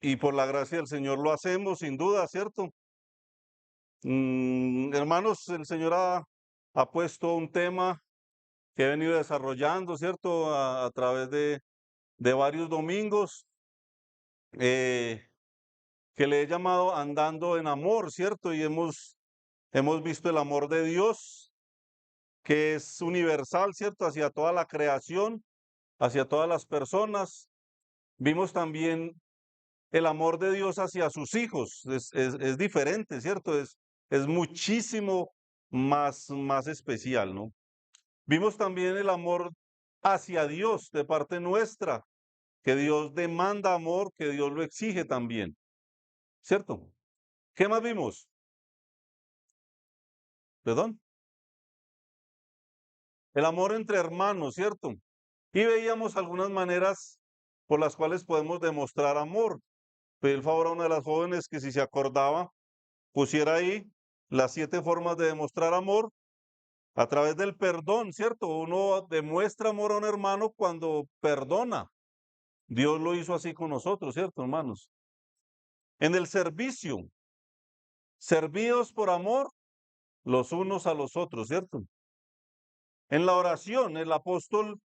y por la gracia del Señor lo hacemos, sin duda, ¿cierto? Hermanos, el Señor ha puesto un tema que he venido desarrollando, ¿cierto? A través de varios domingos, eh, que le he llamado Andando en Amor, ¿cierto? Y hemos visto el amor de Dios, que es universal, ¿cierto? Hacia toda la creación, hacia todas las personas. Vimos también el amor de Dios hacia sus hijos. Es diferente, ¿cierto? Es muchísimo más especial, ¿no? Vimos también el amor hacia Dios de parte nuestra, que Dios demanda amor, que Dios lo exige también, ¿cierto? ¿Qué más vimos? Perdón. El amor entre hermanos, ¿cierto? Y veíamos algunas maneras por las cuales podemos demostrar amor. Pedí el favor a una de las jóvenes que si se acordaba, pusiera ahí las 7 formas de demostrar amor a través del perdón, ¿cierto? Uno demuestra amor a un hermano cuando perdona. Dios lo hizo así con nosotros, ¿cierto, hermanos? En el servicio, servidos por amor los unos a los otros, ¿cierto? En la oración, el apóstol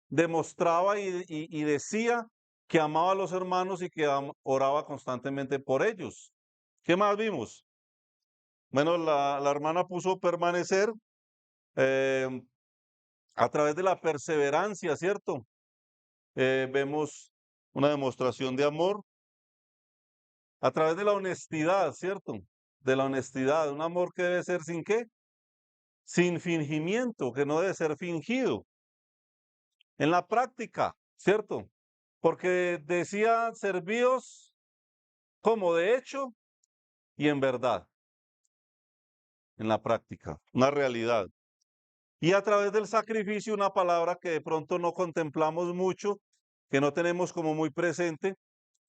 demostraba y decía que amaba a los hermanos y que oraba constantemente por ellos. ¿Qué más vimos? Bueno, la hermana puso permanecer eh, a través de la perseverancia, ¿cierto? Vemos una demostración de amor a través de la honestidad, ¿cierto? De la honestidad, un amor que debe ser sin qué, sin fingimiento, que no debe ser fingido. En la práctica, ¿cierto? Porque decía servíos como de hecho y en verdad, en la práctica, una realidad. Y a través del sacrificio, una palabra que de pronto no contemplamos mucho, que no tenemos como muy presente,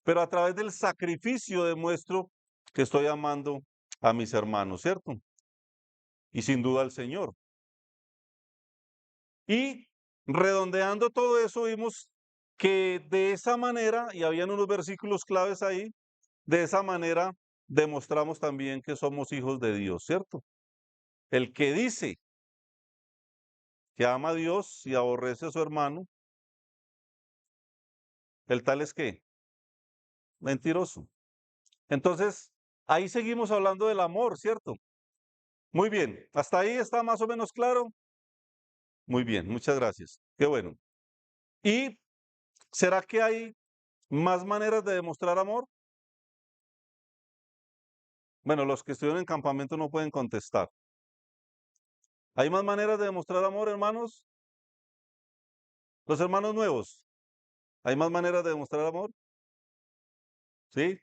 pero a través del sacrificio demuestro que estoy amando a mis hermanos, ¿cierto? Y sin duda al Señor. Y redondeando todo eso, vimos que de esa manera, y habían unos versículos claves ahí, de esa manera demostramos también que somos hijos de Dios, ¿cierto? El que dice que ama a Dios y aborrece a su hermano, el tal es que mentiroso. Entonces, ahí seguimos hablando del amor, ¿cierto? Muy bien, hasta ahí está más o menos claro. Muy bien, muchas gracias. Qué bueno. ¿Y será que hay más maneras de demostrar amor? Bueno, los que estuvieron en campamento no pueden contestar. ¿Hay más maneras de demostrar amor, hermanos? Los hermanos nuevos, ¿hay más maneras de demostrar amor? ¿Sí?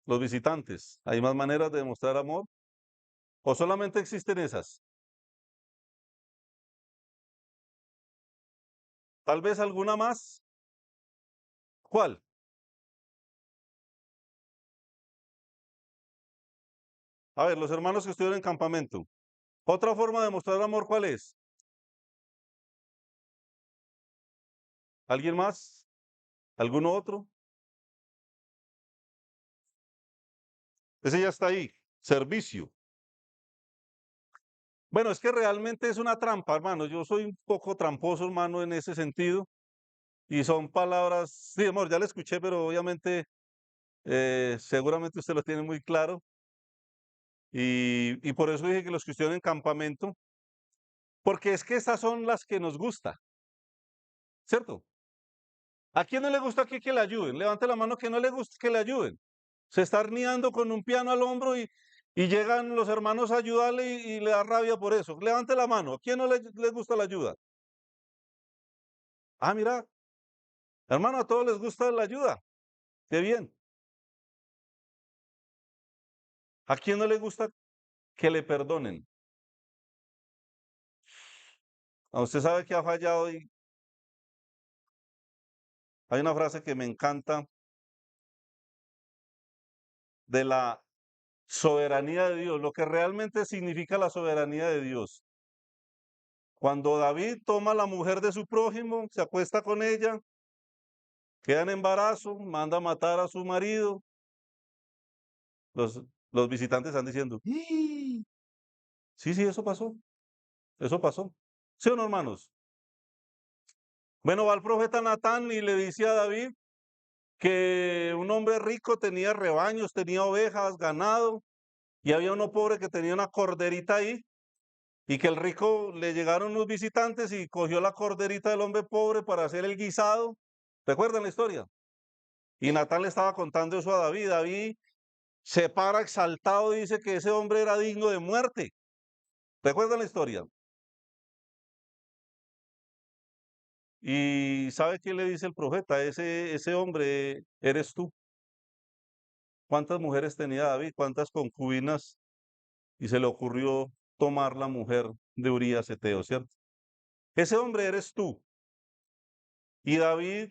Los visitantes, ¿hay más maneras de demostrar amor? ¿O solamente existen esas? Tal vez alguna más. ¿Cuál? A ver, los hermanos que estuvieron en campamento. ¿Otra forma de demostrar amor cuál es? ¿Alguien más? ¿Alguno otro? Ese ya está ahí. Servicio. Bueno, es que realmente es una trampa, hermano. Yo soy un poco tramposo, hermano, en ese sentido. Y son palabras, sí, amor, ya lo escuché, pero obviamente, seguramente usted lo tiene muy claro. Y por eso dije que los que estuvieron en campamento, porque es que estas son las que nos gusta, ¿cierto? ¿A quién no le gusta aquí que le ayuden? Levante la mano que no le gusta que le ayuden. Se está horneando con un piano al hombro y llegan los hermanos a ayudarle y le da rabia por eso. Levante la mano. ¿A quién no le gusta la ayuda? Ah, mira, hermano, a todos les gusta la ayuda. Qué bien. ¿A quién no le gusta que le perdonen? A usted sabe que ha fallado y hay una frase que me encanta de la soberanía de Dios, lo que realmente significa la soberanía de Dios. Cuando David toma la mujer de su prójimo, se acuesta con ella queda en embarazo, manda a matar a su marido. Los, los visitantes están diciendo, "¡Ih!". Sí, sí, eso pasó, eso pasó. ¿Sí o no, hermanos? Bueno, va el profeta Natán y le dice a David que un hombre rico tenía rebaños, tenía ovejas, ganado, y había uno pobre que tenía una corderita ahí, y que el rico le llegaron unos visitantes y cogió la corderita del hombre pobre para hacer el guisado. ¿Recuerdan la historia? Y Natán le estaba contando eso a David. David se para exaltado y dice que ese hombre era digno de muerte. ¿Recuerdan la historia? Y ¿sabe qué le dice el profeta? Ese hombre eres tú. ¿Cuántas mujeres tenía David? ¿Cuántas concubinas? Y se le ocurrió tomar la mujer de Urías Eteo, ¿cierto? Ese hombre eres tú. Y David,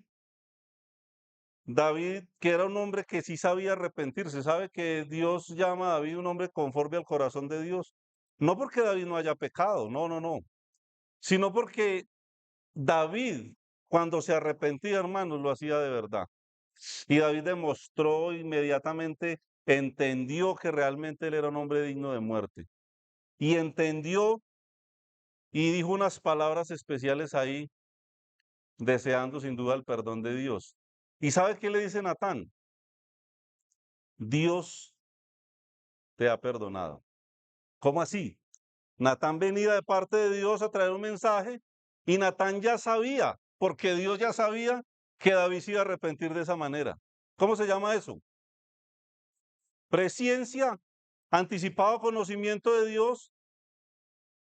que era un hombre que sí sabía arrepentirse, sabe que Dios llama a David un hombre conforme al corazón de Dios. No porque David no haya pecado, no, no, no, sino porque David, cuando se arrepentía, hermanos, lo hacía de verdad. Y David demostró inmediatamente, entendió que realmente él era un hombre digno de muerte. Y entendió y dijo unas palabras especiales ahí, deseando sin duda el perdón de Dios. ¿Y sabe qué le dice Natán? Dios te ha perdonado. ¿Cómo así? Natán venía de parte de Dios a traer un mensaje y Natán ya sabía, porque Dios ya sabía que David se iba a arrepentir de esa manera. ¿Cómo se llama eso? Presciencia, anticipado conocimiento de Dios,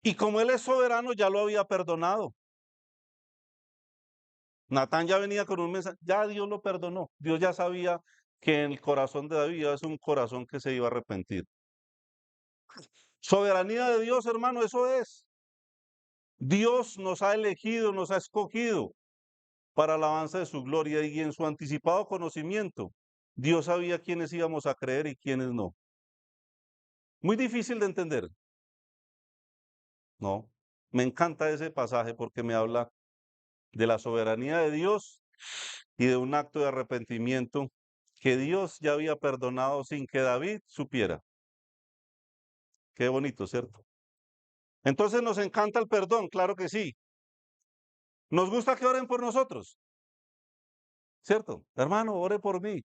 y como Él es soberano, ya lo había perdonado. Natán ya venía con un mensaje, ya Dios lo perdonó. Dios ya sabía que en el corazón de David es un corazón que se iba a arrepentir. Soberanía de Dios, hermano, eso es. Dios nos ha elegido, nos ha escogido para alabanza de su gloria y en su anticipado conocimiento, Dios sabía quiénes íbamos a creer y quiénes no. Muy difícil de entender, ¿no? Me encanta ese pasaje porque me habla de la soberanía de Dios y de un acto de arrepentimiento que Dios ya había perdonado sin que David supiera. Qué bonito, ¿cierto? Entonces nos encanta el perdón, claro que sí. Nos gusta que oren por nosotros, ¿cierto? Hermano, ore por mí.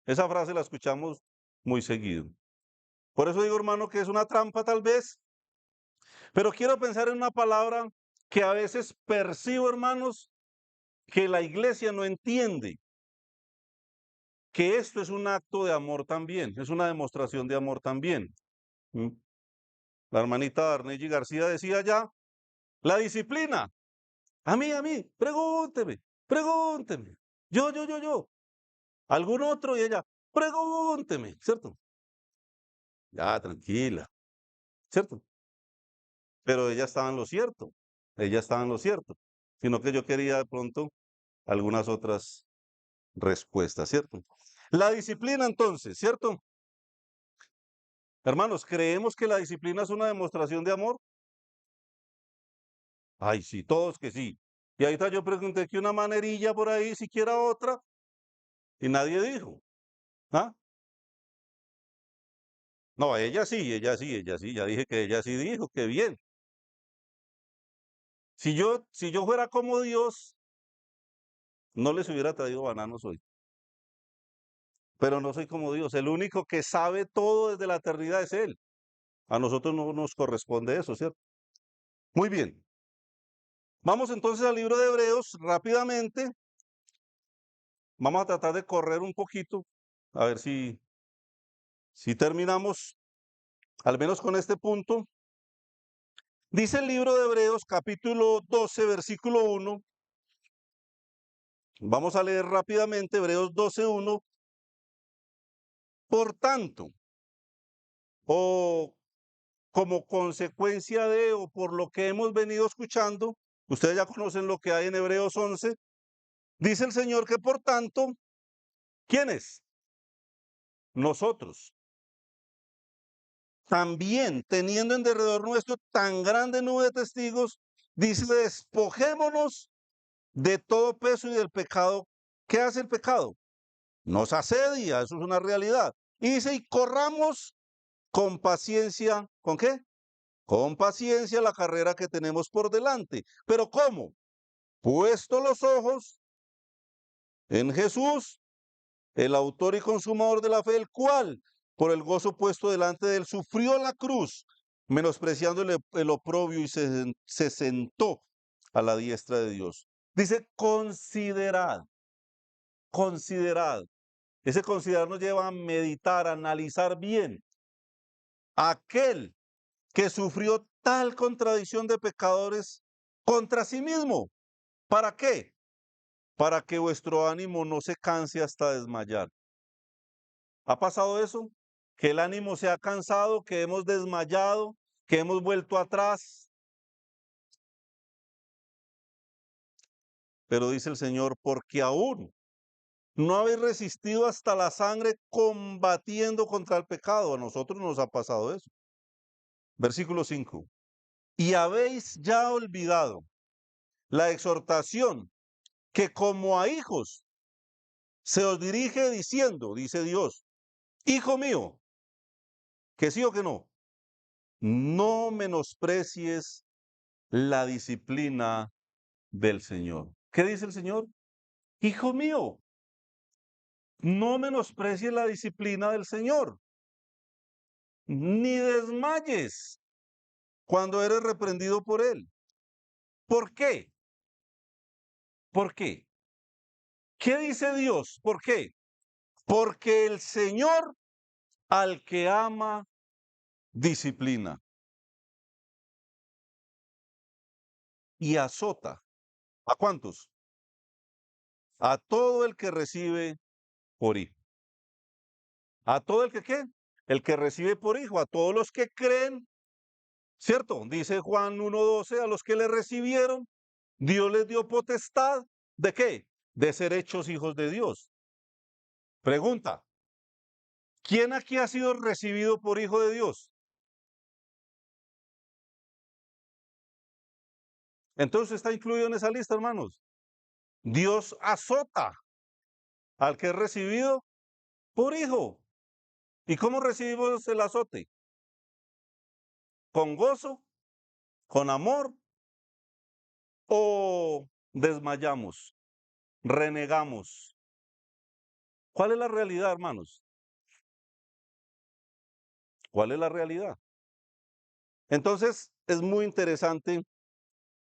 Esa frase la escuchamos muy seguido. Por eso digo, hermano, que es una trampa tal vez, pero quiero pensar en una palabra que a veces percibo, hermanos, que la iglesia no entiende, que esto es un acto de amor también, es una demostración de amor también. ¿Mm? La hermanita Arnelli García decía ya, la disciplina, a mí, pregúnteme, pregúnteme, yo, algún otro y ella, pregúnteme, ¿cierto? Ya, tranquila, ¿cierto? Pero ella estaba en lo cierto, ella estaba en lo cierto, sino que yo quería de pronto algunas otras respuestas, ¿cierto? La disciplina entonces, ¿cierto? Hermanos, ¿creemos que la disciplina es una demostración de amor? Ay, sí, todos que sí. Y ahorita yo pregunté que una manerilla por ahí, siquiera otra, y nadie dijo. ¿Ah? No, ya dije que ella sí dijo, que bien. Si yo fuera como Dios, no les hubiera traído bananos hoy. Pero no soy como Dios. El único que sabe todo desde la eternidad es Él. A nosotros no nos corresponde eso, ¿cierto? Muy bien. Vamos entonces al libro de Hebreos rápidamente. Vamos a tratar de correr un poquito, a ver si terminamos, al menos con este punto. Dice el libro de Hebreos, capítulo 12, versículo 1. Vamos a leer rápidamente Hebreos 12:1. Por tanto, o como consecuencia de, o por lo que hemos venido escuchando, ustedes ya conocen lo que hay en Hebreos 11, dice el Señor que por tanto, ¿quiénes? Nosotros. También, teniendo en derredor nuestro tan grande nube de testigos, dice, despojémonos de todo peso y del pecado ¿qué hace el pecado? Nos asedia, eso es una realidad. Y dice, y corramos con paciencia, ¿con qué? Con paciencia la carrera que tenemos por delante. ¿Pero cómo? Puesto los ojos en Jesús, el autor y consumador de la fe, el cual, por el gozo puesto delante de él, sufrió la cruz, menospreciando el oprobio y se sentó a la diestra de Dios. Dice, considerad, considerad. Ese considerar nos lleva a meditar, a analizar bien. Aquel que sufrió tal contradicción de pecadores contra sí mismo. ¿Para qué? Para que vuestro ánimo no se canse hasta desmayar. ¿Ha pasado eso? Que el ánimo se ha cansado, que hemos desmayado, que hemos vuelto atrás. Pero dice el Señor, porque aún no habéis resistido hasta la sangre combatiendo contra el pecado. A nosotros nos ha pasado eso. Versículo 5. Y habéis ya olvidado la exhortación que como a hijos se os dirige diciendo, dice Dios, hijo mío, que sí o que no, no menosprecies la disciplina del Señor. ¿Qué dice el Señor? Hijo mío, no menosprecies la disciplina del Señor, ni desmayes cuando eres reprendido por Él. ¿Por qué? ¿Por qué? ¿Qué dice Dios? ¿Por qué? Porque el Señor al que ama disciplina y azota. ¿A cuántos? A todo el que recibe por hijo. ¿A todo el que qué? El que recibe por hijo, a todos los que creen, ¿cierto? Dice Juan 1:12, a los que le recibieron, Dios les dio potestad, ¿de qué? De ser hechos hijos de Dios. Pregunta, ¿quién aquí ha sido recibido por hijo de Dios? Entonces está incluido en esa lista, hermanos. Dios azota al que es recibido por hijo. ¿Y cómo recibimos el azote? ¿Con gozo? ¿Con amor? ¿O desmayamos? ¿Renegamos? ¿Cuál es la realidad, hermanos? ¿Cuál es la realidad? Entonces, es muy interesante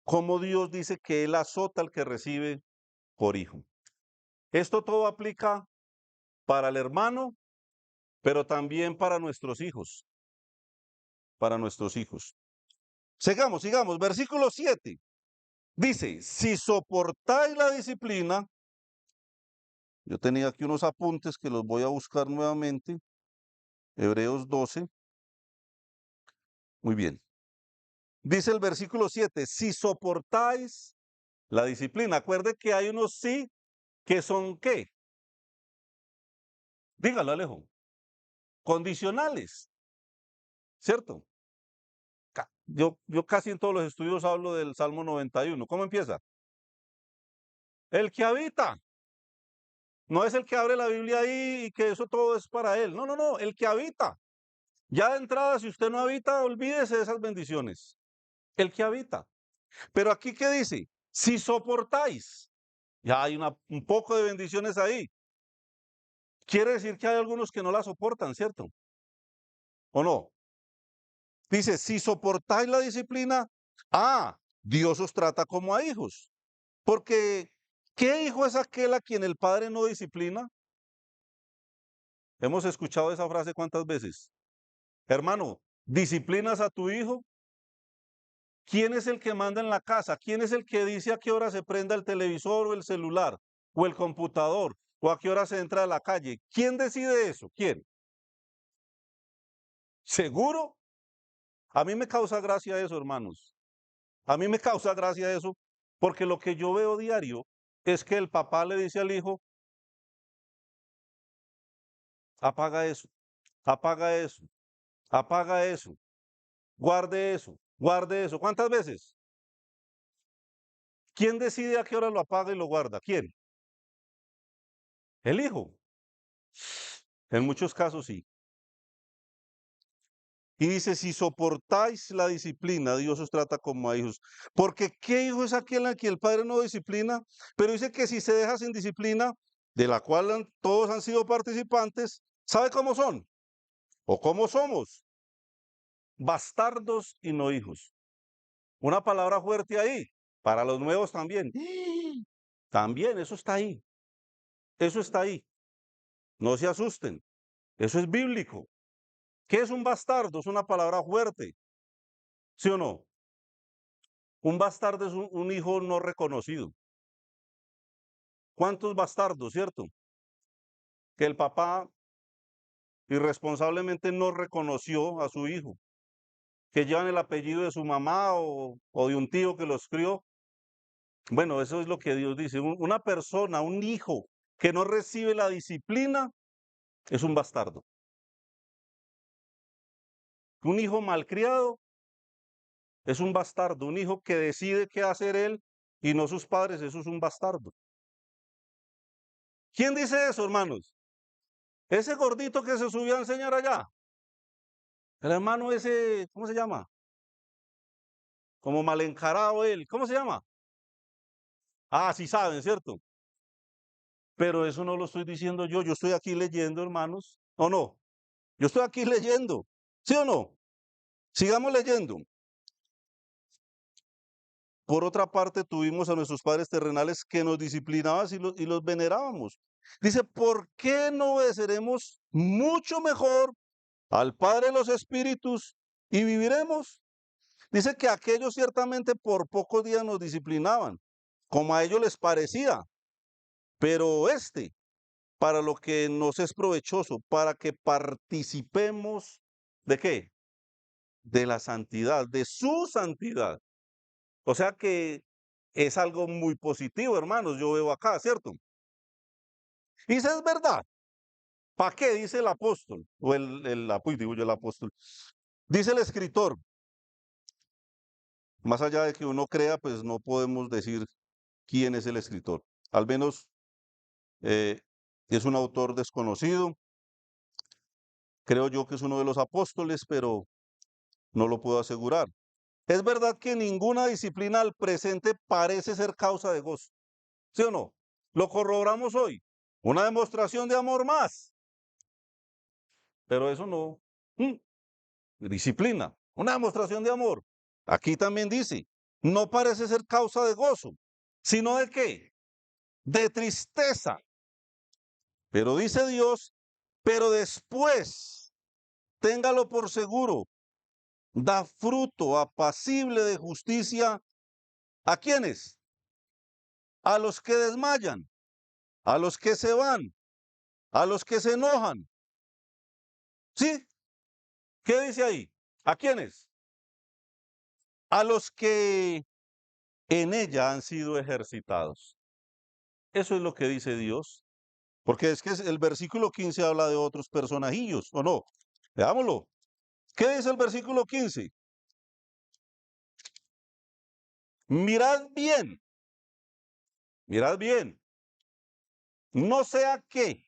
cómo Dios dice que Él azota al que recibe por hijo. Esto todo aplica para el hermano, pero también para nuestros hijos. Para nuestros hijos. Sigamos, sigamos. Versículo 7. Dice, si soportáis la disciplina, yo tenía aquí unos apuntes que los voy a buscar nuevamente. Hebreos 12. Muy bien. Dice el versículo 7, si soportáis la disciplina. Acuerde que hay unos sí que son ¿qué? Dígalo, Alejo. Condicionales, ¿cierto? Yo casi en todos los estudios hablo del Salmo 91. ¿Cómo empieza? El que habita. No es el que abre la Biblia ahí y que eso todo es para él. No, no, no. El que habita. Ya de entrada, si usted no habita, olvídese de esas bendiciones. El que habita. Pero aquí, ¿qué dice? Si soportáis. Ya hay un poco de bendiciones ahí. Quiere decir que hay algunos que no la soportan, ¿cierto? ¿O no? Dice, si soportáis la disciplina, Dios os trata como a hijos. Porque, ¿qué hijo es aquel a quien el padre no disciplina? Hemos escuchado esa frase cuántas veces. Hermano, ¿disciplinas a tu hijo? ¿Quién es el que manda en la casa? ¿Quién es el que dice a qué hora se prenda el televisor o el celular o el computador o a qué hora se entra a la calle? ¿Quién decide eso? ¿Quién? ¿Seguro? A mí me causa gracia eso, hermanos. A mí me causa gracia eso porque lo que yo veo diario es que el papá le dice al hijo, apaga eso, apaga eso, apaga eso, guarde eso, guarde eso. ¿Cuántas veces? ¿Quién decide a qué hora lo apaga y lo guarda? ¿Quién? El hijo. En muchos casos sí. Y dice, si soportáis la disciplina, Dios os trata como a hijos. Porque ¿qué hijo es aquel a quien el padre no disciplina? Pero dice que si se deja sin disciplina, de la cual todos han sido participantes, ¿sabe cómo son? ¿O cómo somos? Bastardos y no hijos. Una palabra fuerte ahí, para los nuevos también. También, eso está ahí. Eso está ahí. No se asusten. Eso es bíblico. ¿Qué es un bastardo? Es una palabra fuerte. ¿Sí o no? Un bastardo es un hijo no reconocido. ¿Cuántos bastardos, cierto? Que el papá irresponsablemente no reconoció a su hijo, que llevan el apellido de su mamá o de un tío que los crió. Bueno, eso es lo que Dios dice. Una persona, un hijo que no recibe la disciplina es un bastardo. Un hijo malcriado es un bastardo. Un hijo que decide qué hacer él y no sus padres, eso es un bastardo. ¿Quién dice eso, hermanos? Ese gordito que se subió a enseñar allá. El hermano ese, ¿cómo se llama? Como mal encarado él. ¿Cómo se llama? Ah, sí saben, ¿cierto? Pero eso no lo estoy diciendo yo. Yo estoy aquí leyendo, hermanos. ¿O no? Yo estoy aquí leyendo. ¿Sí o no? Sigamos leyendo. Por otra parte, tuvimos a nuestros padres terrenales que nos disciplinaban y los venerábamos. Dice, ¿por qué no obedeceremos mucho mejor al Padre de los Espíritus y viviremos? Dice que aquellos ciertamente por pocos días nos disciplinaban, como a ellos les parecía, pero para lo que nos es provechoso, para que participemos de qué? De la santidad, de su santidad. O sea que es algo muy positivo, hermanos, yo veo acá, ¿cierto? Y eso es verdad. ¿Para qué? Dice el apóstol, o digo yo el apóstol. Dice el escritor, más allá de que uno crea, pues no podemos decir quién es el escritor. Al menos eh, es un autor desconocido. Creo yo que es uno de los apóstoles, pero no lo puedo asegurar. Es verdad que ninguna disciplina al presente parece ser causa de gozo. ¿Sí o no? Lo corroboramos hoy. Una demostración de amor más. Pero eso no. Disciplina. Una demostración de amor. Aquí también dice, no parece ser causa de gozo, sino de qué? De tristeza. Pero dice Dios, pero después, téngalo por seguro, da fruto apacible de justicia. ¿A quiénes? A los que desmayan, a los que se van, a los que se enojan. ¿Sí? ¿Qué dice ahí? ¿A quiénes? A los que en ella han sido ejercitados. Eso es lo que dice Dios. Porque es que el versículo 15 habla de otros personajillos, ¿o no? Veámoslo. ¿Qué dice el versículo 15? Mirad bien, no sea que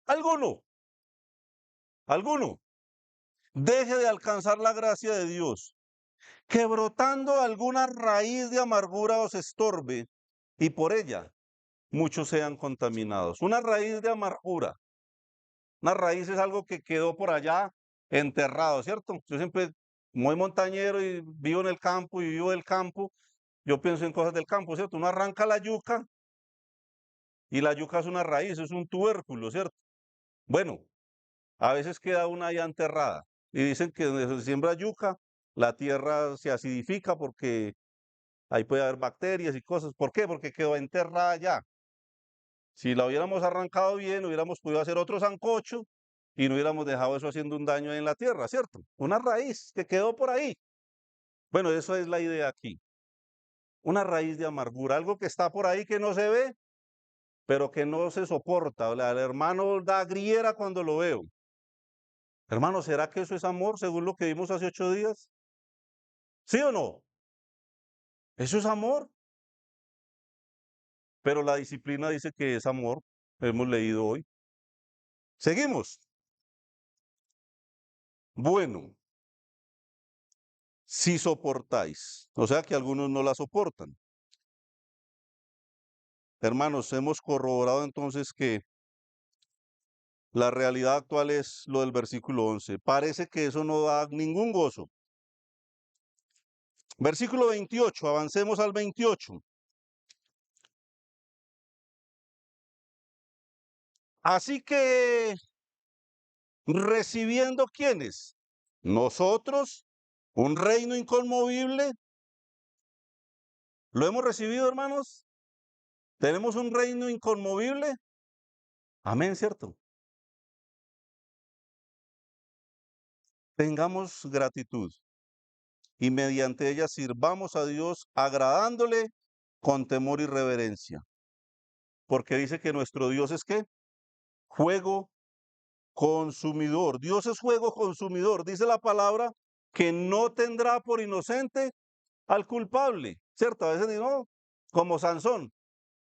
alguno deje de alcanzar la gracia de Dios, que brotando alguna raíz de amargura os estorbe y por ella muchos sean contaminados. Una raíz de amargura. Una raíz es algo que quedó por allá enterrado, ¿cierto? Yo siempre, como soy montañero y vivo en el campo y vivo del campo, yo pienso en cosas del campo, ¿cierto? Uno arranca la yuca y la yuca es una raíz, es un tubérculo, ¿cierto? Bueno, a veces queda una allá enterrada y dicen que donde se siembra yuca, la tierra se acidifica porque ahí puede haber bacterias y cosas. ¿Por qué? Porque quedó enterrada ya. Si la hubiéramos arrancado bien, hubiéramos podido hacer otro sancocho y no hubiéramos dejado eso haciendo un daño en la tierra, ¿cierto? Una raíz que quedó por ahí. Bueno, eso es la idea aquí. Una raíz de amargura, algo que está por ahí que no se ve, pero que no se soporta. O sea, el hermano da griera cuando lo veo. Hermano, ¿será que eso es amor según lo que vimos hace 8 días? ¿Sí o no? Eso es amor. Pero la disciplina dice que es amor. hemos leído hoy. Seguimos. Bueno, si soportáis, o sea que algunos no la soportan. Hermanos, hemos corroborado entonces que la realidad actual es lo del versículo 11. Parece que eso no da ningún gozo. Versículo 28, avancemos al 28. Así que, recibiendo quiénes? Nosotros, un reino inconmovible. ¿Lo hemos recibido, hermanos? ¿Tenemos un reino inconmovible? Amén, ¿cierto? Tengamos gratitud y mediante ella sirvamos a Dios agradándole con temor y reverencia. Porque dice que nuestro Dios es ¿qué? Fuego consumidor. Dios es fuego consumidor. Dice la palabra que no tendrá por inocente al culpable, ¿cierto? A veces no, como Sansón,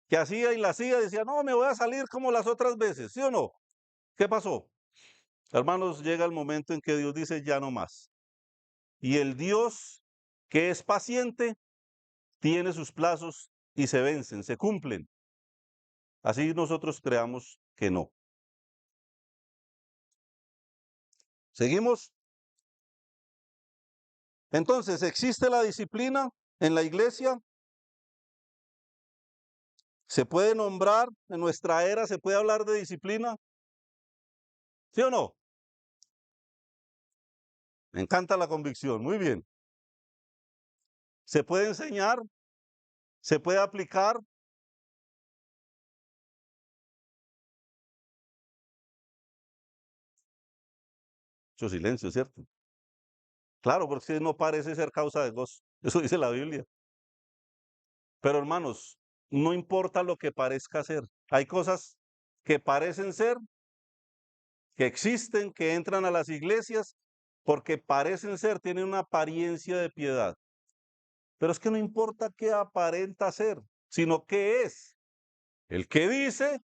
que hacía y la hacía, decía, no, me voy a salir como las otras veces, ¿sí o no? ¿Qué pasó? Hermanos, llega el momento en que Dios dice, ya no más. Y el Dios que es paciente tiene sus plazos y se vencen, se cumplen. Así nosotros creamos que no. ¿Seguimos? Entonces, ¿existe la disciplina en la iglesia? ¿Se puede nombrar en nuestra era, se puede hablar de disciplina? ¿Sí o no? Me encanta la convicción, muy bien. ¿Se puede enseñar? ¿Se puede aplicar? Mucho silencio, ¿cierto? Claro, porque no parece ser causa de gozo. Eso dice la Biblia. Pero hermanos, no importa lo que parezca ser. Hay cosas que parecen ser, que existen, que entran a las iglesias, porque parecen ser, tienen una apariencia de piedad. Pero es que no importa qué aparenta ser, sino qué es. El que dice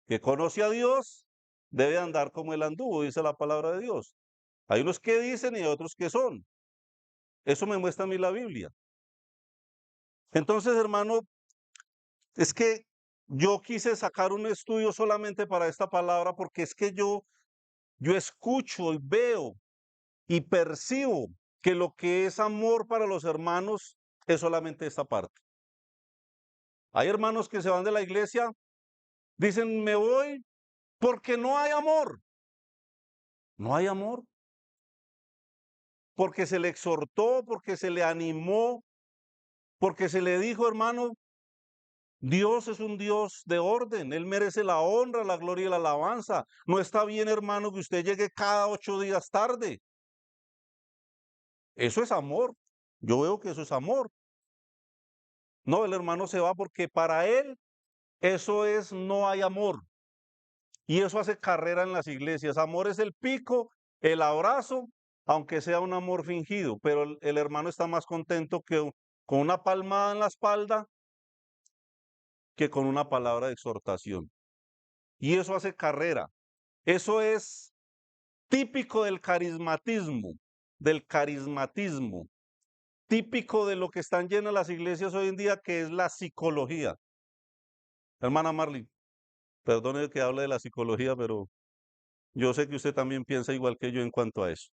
que conoce a Dios debe andar como él anduvo, dice la palabra de Dios. Hay unos que dicen y hay otros que son. Eso me muestra a mí la Biblia. Entonces, hermano, es que yo quise sacar un estudio solamente para esta palabra porque es que yo escucho y veo y percibo que lo que es amor para los hermanos es solamente esta parte. Hay hermanos que se van de la iglesia, dicen, me voy porque no hay amor. No hay amor. Porque se le exhortó, porque se le animó, porque se le dijo, hermano, Dios es un Dios de orden, Él merece la honra, la gloria y la alabanza. No está bien, hermano, que usted llegue cada 8 días tarde. Eso es amor. Yo veo que eso es amor. No, el hermano se va porque para él eso es no hay amor. Y eso hace carrera en las iglesias. Amor es el pico, el abrazo, aunque sea un amor fingido, pero el hermano está más contento con una palmada en la espalda que con una palabra de exhortación. Y eso hace carrera. Eso es típico del carismatismo, típico de lo que están llenas las iglesias hoy en día, que es la psicología. Hermana Marley, perdone que hable de la psicología, pero yo sé que usted también piensa igual que yo en cuanto a eso.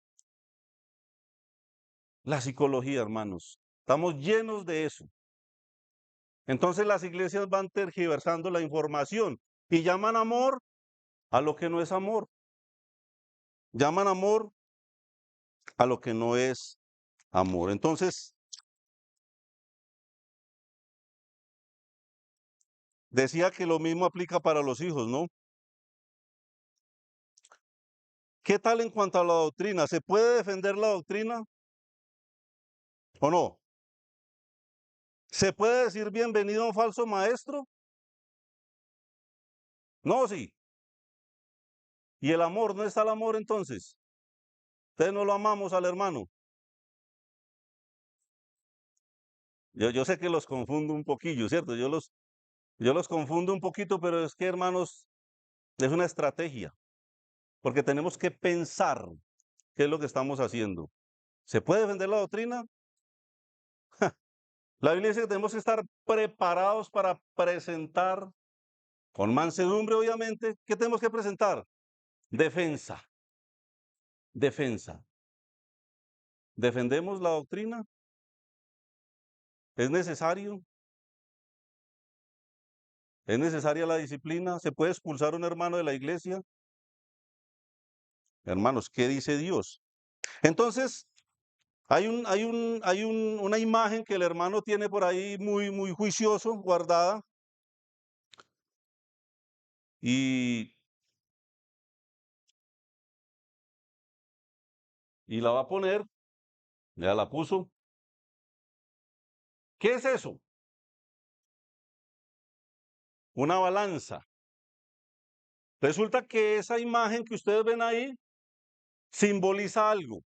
La psicología, hermanos, estamos llenos de eso. Entonces las iglesias van tergiversando la información y llaman amor a lo que no es amor. Llaman amor a lo que no es amor. Entonces, decía que lo mismo aplica para los hijos, ¿no? ¿Qué tal en cuanto a la doctrina? ¿Se puede defender la doctrina o no? ¿Se puede decir bienvenido a un falso maestro? No, sí. ¿Y el amor? ¿No está el amor entonces? Ustedes no lo amamos al hermano. Yo sé que los confundo un poquillo, ¿cierto? Yo los confundo un poquito, pero es que, hermanos, es una estrategia, porque tenemos que pensar qué es lo que estamos haciendo. ¿Se puede defender la doctrina? La Biblia dice que tenemos que estar preparados para presentar, con mansedumbre, obviamente, ¿qué tenemos que presentar? Defensa, defensa. ¿Defendemos la doctrina? ¿Es necesario? ¿Es necesaria la disciplina? ¿Se puede expulsar a un hermano de la iglesia? Hermanos, ¿qué dice Dios? Entonces, una imagen que el hermano tiene por ahí muy juicioso, guardada, y, y la va a poner, ya la puso. ¿Qué es eso? Una balanza. Resulta que esa imagen que ustedes ven ahí simboliza algo.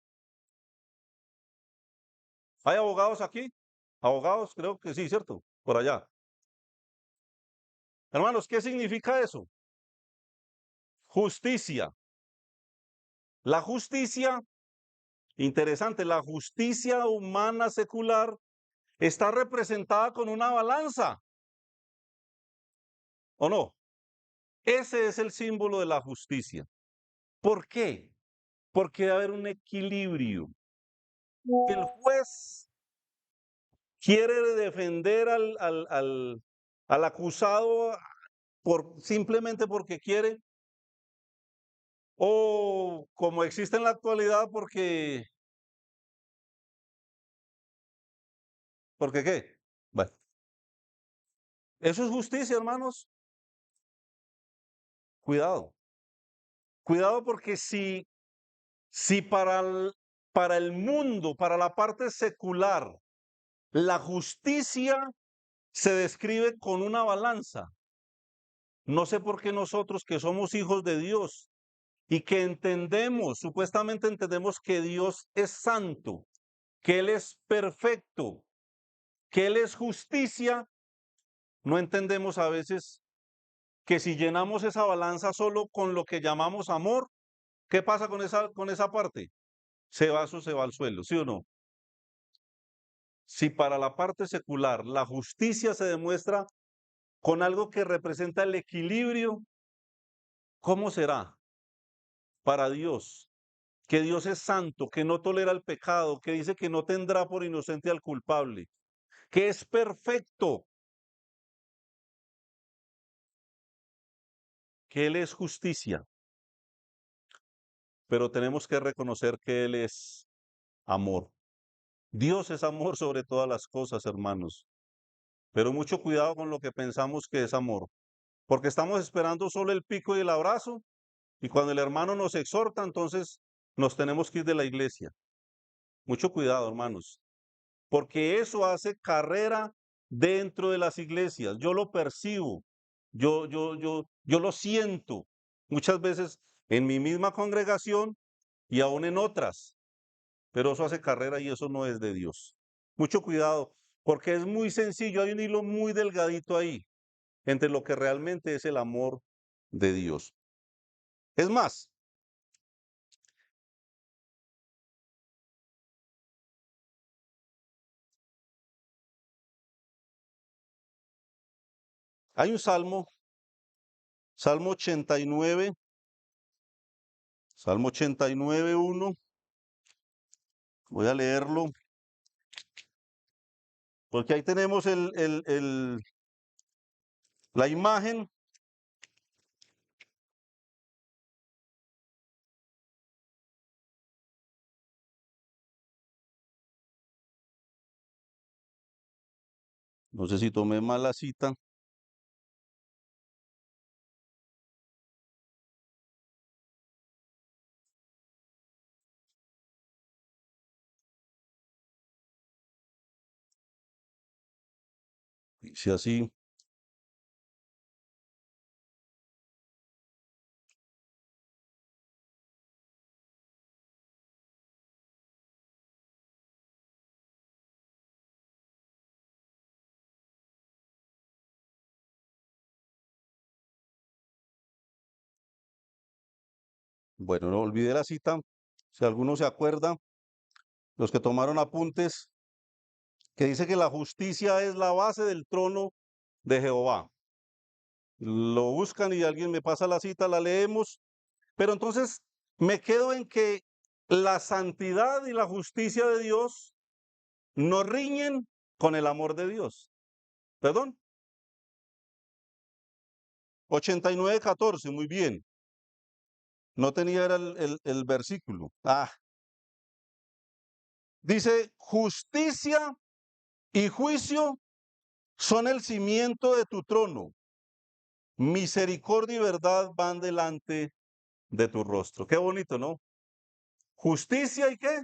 ¿Hay abogados aquí? Abogados, creo que sí, ¿cierto? Por allá. Hermanos, ¿qué significa eso? Justicia. La justicia, interesante, la justicia humana secular está representada con una balanza, ¿o no? Ese es el símbolo de la justicia. ¿Por qué? Porque debe haber un equilibrio. El juez quiere defender al acusado simplemente porque quiere, o como existe en la actualidad, porque ¿qué? Bueno, eso es justicia, hermanos. Cuidado, cuidado porque si para el mundo, para la parte secular, la justicia se describe con una balanza, no sé por qué nosotros que somos hijos de Dios y que entendemos, supuestamente entendemos que Dios es santo, que Él es perfecto, que Él es justicia, no entendemos a veces que si llenamos esa balanza solo con lo que llamamos amor, ¿qué pasa con esa parte? Se va al suelo, ¿sí o no? Si para la parte secular la justicia se demuestra con algo que representa el equilibrio, ¿cómo será para Dios? Que Dios es santo, que no tolera el pecado, que dice que no tendrá por inocente al culpable, que es perfecto, que Él es justicia, pero tenemos que reconocer que Él es amor. Dios es amor sobre todas las cosas, hermanos, pero mucho cuidado con lo que pensamos que es amor, porque estamos esperando solo el pico y el abrazo, y cuando el hermano nos exhorta, entonces nos tenemos que ir de la iglesia. Mucho cuidado, hermanos, porque eso hace carrera dentro de las iglesias. Yo lo percibo, yo lo siento muchas veces en mi misma congregación y aún en otras, pero eso hace carrera y eso no es de Dios. Mucho cuidado, porque es muy sencillo, hay un hilo muy delgadito ahí entre lo que realmente es el amor de Dios. Es más, hay un salmo, Salmo 89, Salmo 89, 1. Voy a leerlo, porque ahí tenemos la imagen. No sé si tomé mal la cita. Dice así, Bueno, no olvidé la cita, si alguno se acuerda, los que tomaron apuntes, que dice que la justicia es la base del trono de Jehová. Lo buscan y alguien me pasa la cita, la leemos, pero entonces me quedo en que la santidad y la justicia de Dios no riñen con el amor de Dios. Perdón, 89:14, muy bien. No tenía era el versículo. Dice, justicia y juicio son el cimiento de tu trono. Misericordia y verdad van delante de tu rostro. Qué bonito, ¿no? Justicia y qué?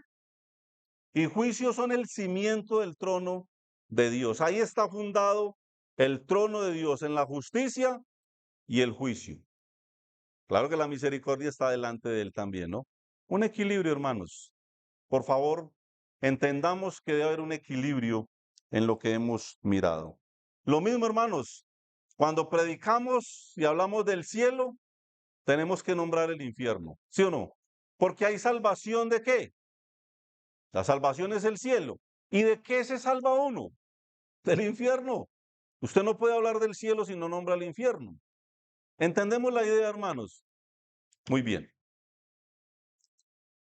Y juicio son el cimiento del trono de Dios. Ahí está fundado el trono de Dios en la justicia y el juicio. Claro que la misericordia está delante de él también, ¿no? Un equilibrio, hermanos. Por favor, entendamos que debe haber un equilibrio en lo que hemos mirado. Lo mismo, hermanos, cuando predicamos y hablamos del cielo, tenemos que nombrar el infierno, ¿sí o no? Porque hay salvación de qué? La salvación es el cielo. ¿Y de qué se salva uno? Del infierno. Usted no puede hablar del cielo si no nombra el infierno. ¿Entendemos la idea, hermanos? Muy bien.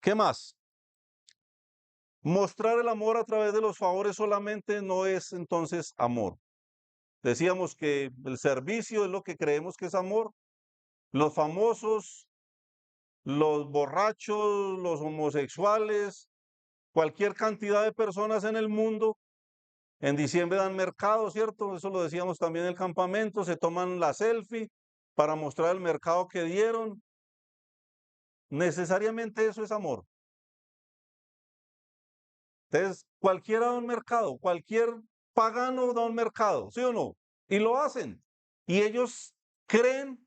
¿Qué más? Mostrar el amor a través de los favores solamente no es entonces amor. Decíamos que el servicio es lo que creemos que es amor. Los famosos, los borrachos, los homosexuales, cualquier cantidad de personas en el mundo, en diciembre dan mercado, ¿cierto? Eso lo decíamos también en el campamento, se toman la selfie para mostrar el mercado que dieron. Necesariamente eso es amor. Entonces, cualquiera da un mercado, cualquier pagano da un mercado, ¿sí o no? Y lo hacen. Y ellos creen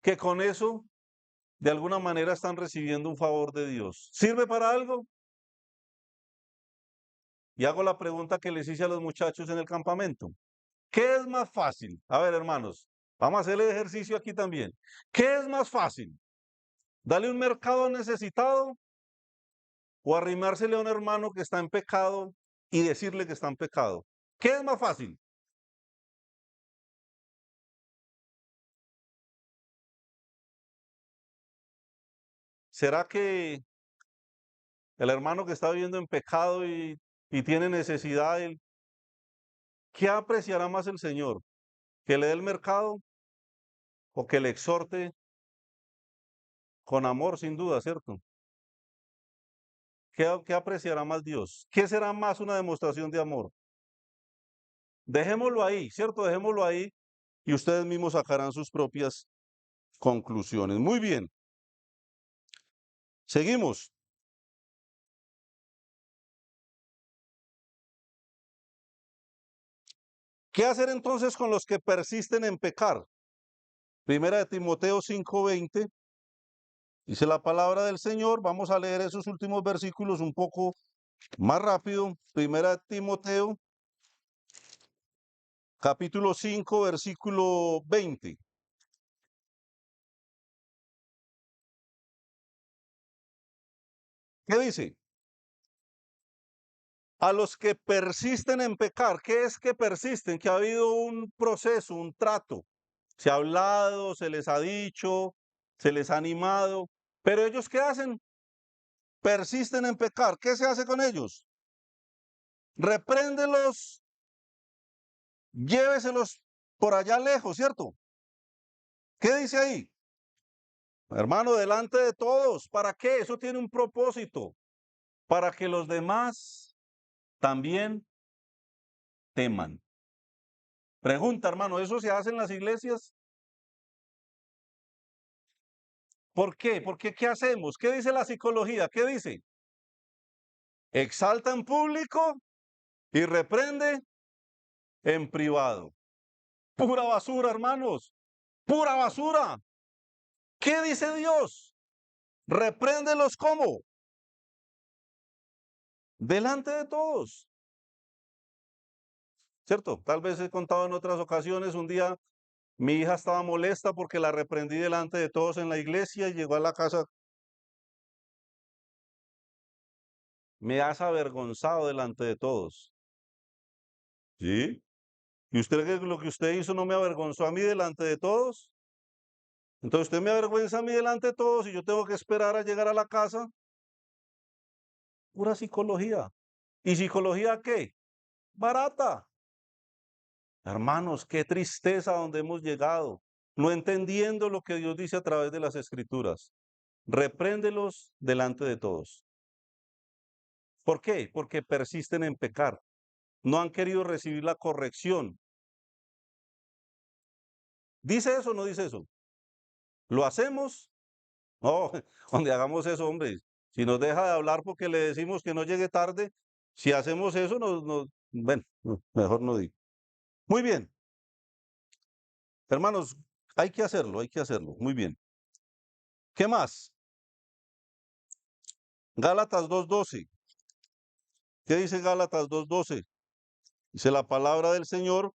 que con eso, de alguna manera, están recibiendo un favor de Dios. ¿Sirve para algo? Y hago la pregunta que les hice a los muchachos en el campamento. ¿Qué es más fácil? A ver, hermanos, vamos a hacer el ejercicio aquí también. ¿Qué es más fácil? ¿Darle un mercado necesitado o arrimársele a un hermano que está en pecado y decirle que está en pecado? ¿Qué es más fácil? ¿Será que el hermano que está viviendo en pecado y tiene necesidad, qué apreciará más el Señor? ¿Que le dé el mercado o que le exhorte con amor, sin duda, ¿cierto? ¿Qué apreciará más Dios? ¿Qué será más una demostración de amor? Dejémoslo ahí, ¿cierto? Dejémoslo ahí y ustedes mismos sacarán sus propias conclusiones. Muy bien, seguimos. ¿Qué hacer entonces con los que persisten en pecar? Primera de Timoteo 5:20, dice la palabra del Señor. Vamos a leer esos últimos versículos un poco más rápido. Primera de Timoteo, capítulo 5, versículo 20. ¿Qué dice? A los que persisten en pecar. ¿Qué es que persisten? Que ha habido un proceso, un trato. Se ha hablado, se les ha dicho, se les ha animado, pero ellos ¿qué hacen? Persisten en pecar. ¿Qué se hace con ellos? Repréndelos, lléveselos por allá lejos, ¿cierto? ¿Qué dice ahí? Hermano, delante de todos. ¿Para qué? Eso tiene un propósito. Para que los demás también teman. Pregunta, hermano, ¿eso se hace en las iglesias? ¿Por qué? Porque ¿qué hacemos? ¿Qué dice la psicología? ¿Qué dice? Exalta en público y reprende en privado. Pura basura, hermanos. Pura basura. ¿Qué dice Dios? Repréndelos ¿cómo? Delante de todos. ¿Cierto? Tal vez he contado en otras ocasiones, un día mi hija estaba molesta porque la reprendí delante de todos en la iglesia y llegó a la casa me has avergonzado delante de todos. ¿Sí? ¿Y usted cree que lo que usted hizo no me avergonzó a mí delante de todos? Entonces usted me avergüenza a mí delante de todos y yo tengo que esperar a llegar a la casa. Pura psicología. ¿Y psicología qué? Barata. Hermanos, qué tristeza donde hemos llegado, no entendiendo lo que Dios dice a través de las Escrituras. Repréndelos delante de todos. ¿Por qué? Porque persisten en pecar. No han querido recibir la corrección. ¿Dice eso o no dice eso? ¿Lo hacemos? No, donde hagamos eso, hombre. Si nos deja de hablar porque le decimos que no llegue tarde, si hacemos eso, bueno, mejor no digo. Muy bien, hermanos, hay que hacerlo, hay que hacerlo. Muy bien. ¿Qué más? Gálatas 2:12. ¿Qué dice Gálatas 2:12? Dice la palabra del Señor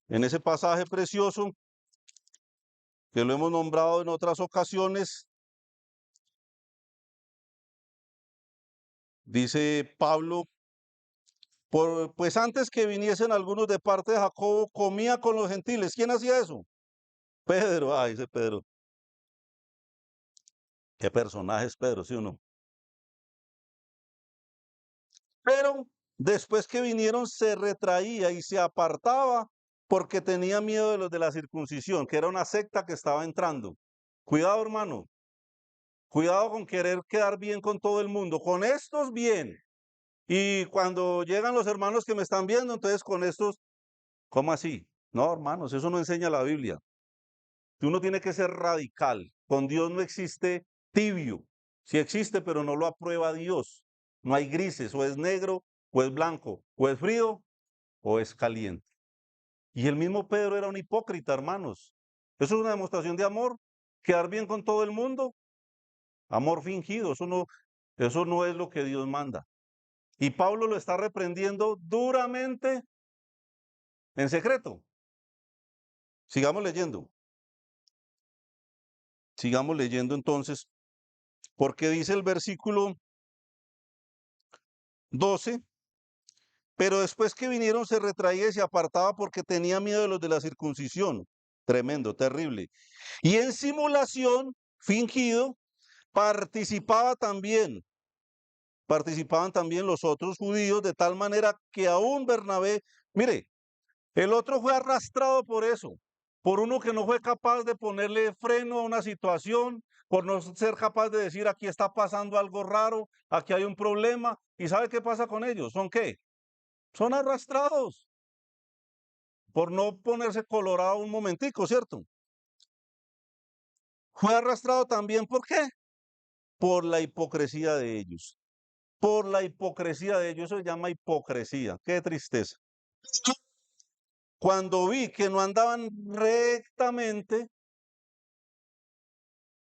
en ese pasaje precioso que lo hemos nombrado en otras ocasiones. Dice Pablo, pues antes que viniesen algunos de parte de Jacobo, comía con los gentiles. ¿Quién hacía eso? Pedro, ese Pedro. ¿Qué personaje es Pedro, sí o no? Pero después que vinieron se retraía y se apartaba porque tenía miedo de los de la circuncisión, que era una secta que estaba entrando. Cuidado, hermano. Cuidado con querer quedar bien con todo el mundo. Con estos bien. Y cuando llegan los hermanos que me están viendo, entonces con estos, ¿cómo así? No, hermanos, eso no enseña la Biblia. Uno tiene que ser radical. Con Dios no existe tibio. Sí existe, pero no lo aprueba Dios. No hay grises, o es negro, o es blanco, o es frío, o es caliente. Y el mismo Pedro era un hipócrita, hermanos. Eso es una demostración de amor. Quedar bien con todo el mundo. Amor fingido, eso no es lo que Dios manda. Y Pablo lo está reprendiendo duramente en secreto. Sigamos leyendo. Sigamos leyendo entonces, porque dice el versículo 12, pero después que vinieron se retraía y se apartaba porque tenía miedo de los de la circuncisión. Tremendo, terrible. Y en simulación, fingido, participaban también los otros judíos, de tal manera que aún Bernabé, mire, el otro fue arrastrado por eso, por uno que no fue capaz de ponerle freno a una situación, por no ser capaz de decir aquí está pasando algo raro, aquí hay un problema. ¿Y sabe qué pasa con ellos? ¿Son qué? Son arrastrados por no ponerse colorado un momentico, ¿cierto? Fue arrastrado también, ¿por qué? Por la hipocresía de ellos. Por la hipocresía de ellos, eso se llama hipocresía. Qué tristeza. Cuando vi que no andaban rectamente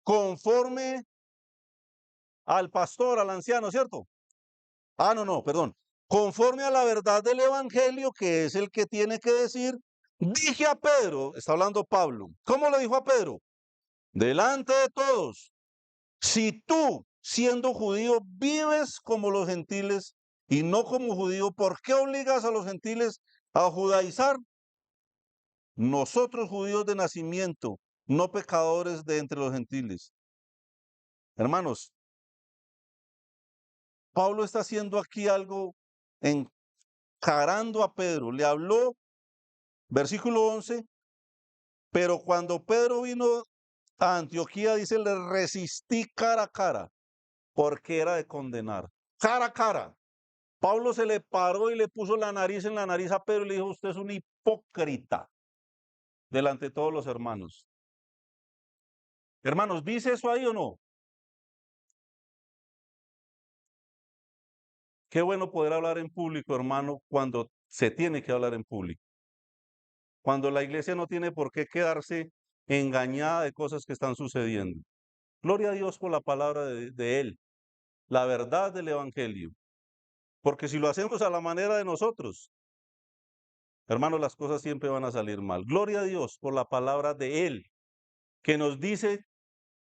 conforme al pastor, al anciano, ¿cierto? No, perdón. Conforme a la verdad del evangelio, que es el que tiene que decir, dije a Pedro, está hablando Pablo, ¿cómo le dijo a Pedro? Delante de todos, si tú, siendo judío, vives como los gentiles y no como judío, ¿por qué obligas a los gentiles a judaizar? Nosotros judíos de nacimiento, no pecadores de entre los gentiles. Hermanos, Pablo está haciendo aquí algo encarando a Pedro. Le habló, versículo 11, pero cuando Pedro vino a Antioquía, dice, le resistí cara a cara, porque era de condenar. Cara a cara. Pablo se le paró y le puso la nariz en la nariz a Pedro y le dijo, usted es un hipócrita delante de todos los hermanos. Hermanos, ¿dice eso ahí o no? Qué bueno poder hablar en público, hermano, cuando se tiene que hablar en público. Cuando la iglesia no tiene por qué quedarse engañada de cosas que están sucediendo. Gloria a Dios por la palabra de Él, la verdad del Evangelio. Porque si lo hacemos a la manera de nosotros, hermanos, las cosas siempre van a salir mal. Gloria a Dios por la palabra de Él, que nos dice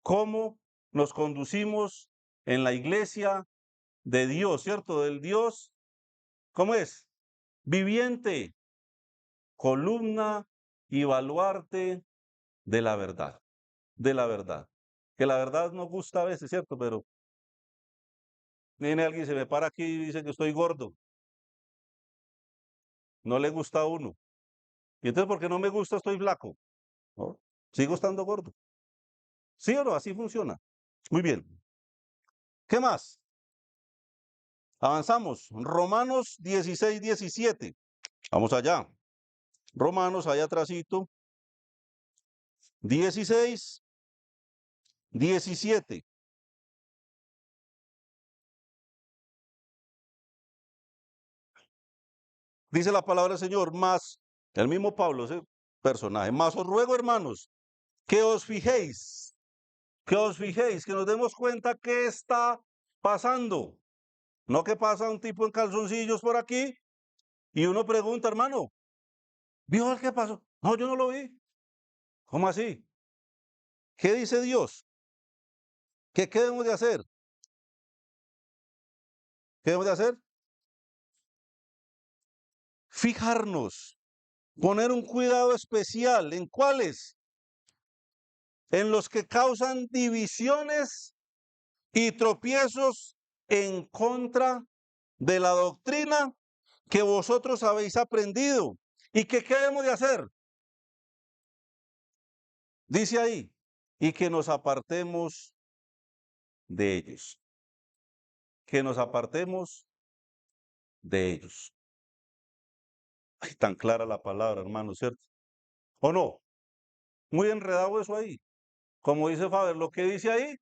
cómo nos conducimos en la iglesia, de Dios, ¿cierto? Del Dios, ¿cómo es? Viviente, columna y baluarte de la verdad, de la verdad. Que la verdad nos gusta a veces, ¿cierto? Pero viene alguien, se me para aquí y dice que estoy gordo. No le gusta a uno. Y entonces, porque no me gusta, estoy flaco. ¿No? Sigo estando gordo. ¿Sí o no? Así funciona. Muy bien. ¿Qué más? Avanzamos. Romanos 16:17. Vamos allá. Romanos, allá atrásito. 16:17. Dice la palabra del Señor, más, el mismo Pablo, ese personaje, más os ruego, hermanos, que os fijéis, que nos demos cuenta qué está pasando. No que pasa un tipo en calzoncillos por aquí y uno pregunta, hermano, ¿vio el qué pasó? No, yo no lo vi. ¿Cómo así? ¿Qué dice Dios? ¿Qué debemos de hacer? ¿Qué debemos de hacer? Fijarnos, poner un cuidado especial. ¿En cuáles? En los que causan divisiones y tropiezos en contra de la doctrina que vosotros habéis aprendido. ¿Y que qué debemos de hacer? Dice ahí, y que nos apartemos de ellos. Que nos apartemos de ellos. Ay, tan clara la palabra, hermano, ¿cierto? ¿O no? Muy enredado eso ahí. Como dice Faber, lo que dice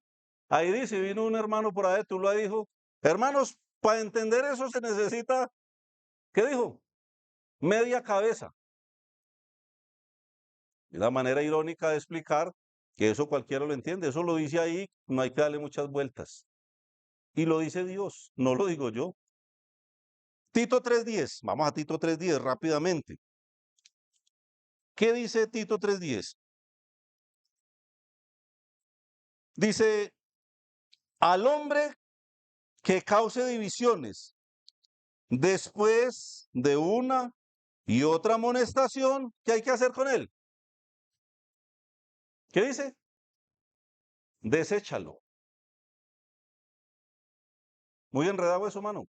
ahí dice, vino un hermano por ahí, tú lo dijo. Hermanos, para entender eso se necesita, ¿qué dijo? Media cabeza. Es la manera irónica de explicar que eso cualquiera lo entiende. Eso lo dice ahí, no hay que darle muchas vueltas. Y lo dice Dios, no lo digo yo. Tito 3:10, vamos a Tito 3:10 rápidamente. ¿Qué dice Tito 3:10? Dice, al hombre que cause divisiones después de una y otra amonestación, ¿qué hay que hacer con él? ¿Qué dice? Deséchalo. Muy enredado eso, mano.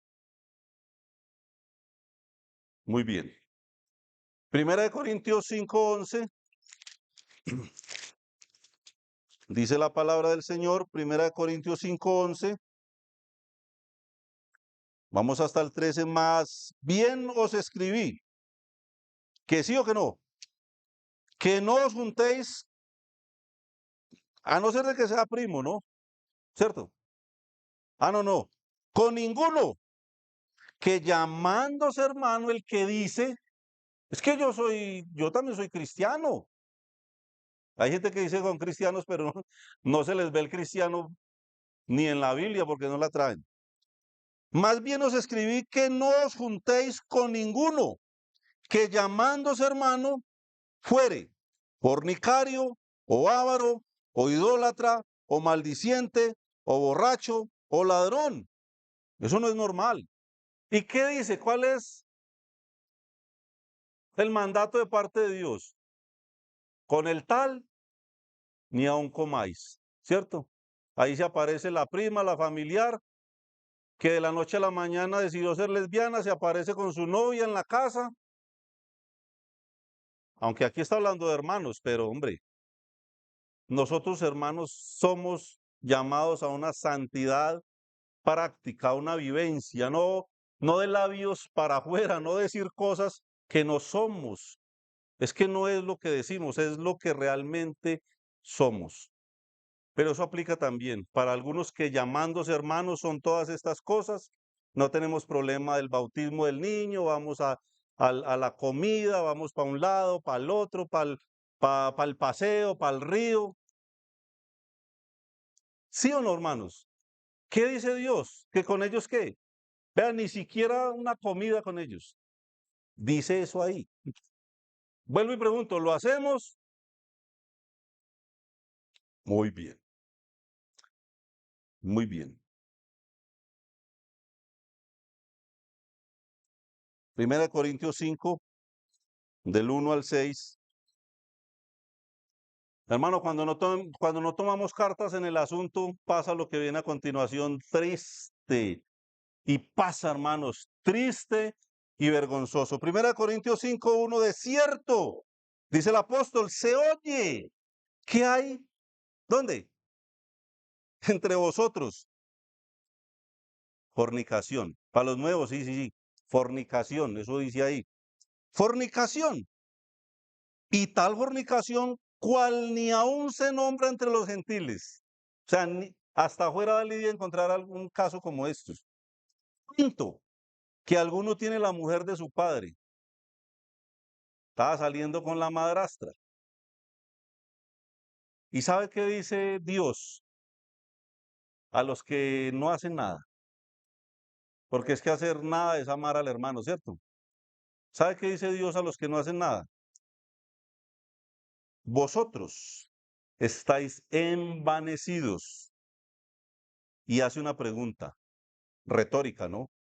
Muy bien. Primera de Corintios 5:11. Dice la palabra del Señor, Primera de Corintios 5:11. Vamos hasta el 13 más. Bien os escribí, que sí o que no, que no os juntéis, a no ser de que sea primo, ¿no? ¿Cierto? Ah, no, no. Con ninguno, que llamándose hermano el que dice, es que yo también soy cristiano. Hay gente que dice con cristianos, pero no se les ve el cristiano ni en la Biblia porque no la traen. Más bien os escribí que no os juntéis con ninguno, que llamándose hermano fuere fornicario, o avaro, o idólatra, o maldiciente, o borracho, o ladrón. Eso no es normal. ¿Y qué dice? ¿Cuál es el mandato de parte de Dios? Con el tal, ni aun comáis, ¿cierto? Ahí se aparece la prima, la familiar, que de la noche a la mañana decidió ser lesbiana, se aparece con su novia en la casa. Aunque aquí está hablando de hermanos, pero hombre, nosotros hermanos somos llamados a una santidad práctica, una vivencia, no de labios para afuera, no decir cosas que no somos. Es que no es lo que decimos, es lo que realmente somos. Pero eso aplica también para algunos que llamándose hermanos son todas estas cosas. No tenemos problema del bautismo del niño, vamos a la comida, vamos para un lado, para el otro, para el paseo, para el río. ¿Sí o no, hermanos? ¿Qué dice Dios? ¿Que con ellos qué? Vean, ni siquiera una comida con ellos. Dice eso ahí. Vuelvo y pregunto, ¿lo hacemos? Muy bien, muy bien. Primera de Corintios 5, del 1 al 6. Hermano, cuando no tomamos cartas en el asunto, pasa lo que viene a continuación, triste. Y pasa, hermanos, triste y vergonzoso. Primera de Corintios 5, 1, de cierto, dice el apóstol, se oye, ¿qué hay? ¿Dónde? Entre vosotros. Fornicación. Para los nuevos, sí, sí, sí. Fornicación, eso dice ahí. Fornicación. Y tal fornicación, cual ni aún se nombra entre los gentiles. O sea, hasta fuera de Lidia encontrar algún caso como estos. Tanto que alguno tiene la mujer de su padre. Estaba saliendo con la madrastra. ¿Y sabe qué dice Dios a los que no hacen nada? Porque es que hacer nada es amar al hermano, ¿cierto? ¿Sabe qué dice Dios a los que no hacen nada? Vosotros estáis envanecidos. Y hace una pregunta retórica, ¿no?